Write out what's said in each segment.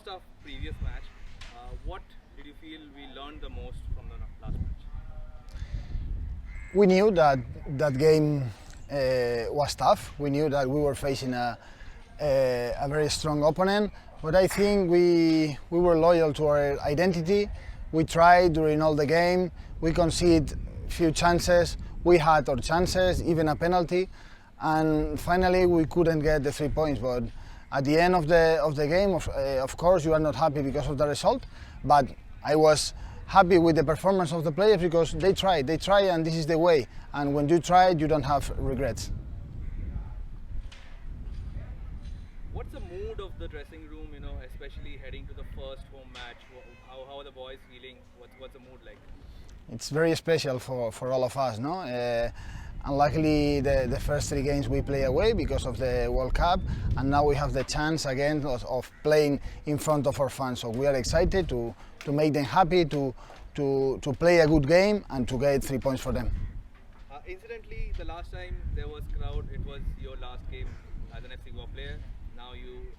Post our previous match, what did you feel we learned the most from the last match? We knew that that game was tough. We knew that we were facing a very strong opponent, but I think we were loyal to our identity. We tried during all the game. We conceded few chances. We had our chances, even a penalty, and finally we couldn't get the 3 points. But at the end of the game, of course, you are not happy because of the result. But I was happy with the performance of the players because they try, and this is the way. And when you try, you don't have regrets. What's the mood of the dressing room, especially heading to the first home match? How are the boys feeling? What's the mood like? It's very special for all of us, no? Unluckily, the first 3 games we play away because of the World Cup, and now we have the chance again of playing in front of our fans. So we are excited to make them happy, to play a good game, and to get 3 points for them. Incidentally, the last time there was crowd, it was your last game as an FC Goa player. Now you,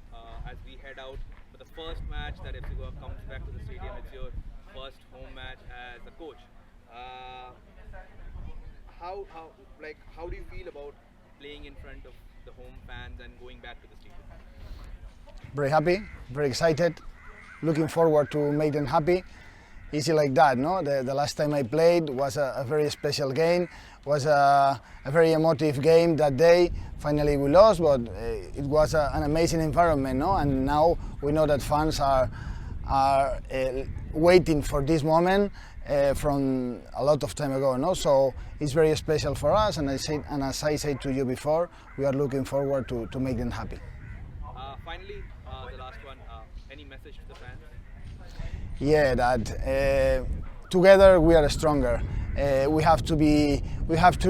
as we head out for the first match that FC Goa comes back to the stadium, it's your first home match as a coach. How do you feel about playing in front of the home fans and going back to the stadium? Very happy, very excited, looking forward to make them happy. Easy like that, no? The last time I played was a very special game, was a very emotive game that day. Finally we lost, but it was an amazing environment, no? And now we know that fans are waiting for this moment from a lot of time ago, no? So it's very special for us, and as I said to you before, we are looking forward to make them happy. Finally, the last one, any message to the fans? Yeah, that together we are stronger. We have to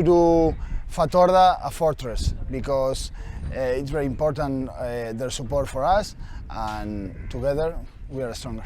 do Fatorda a fortress, because it's very important their support for us, and together we are stronger.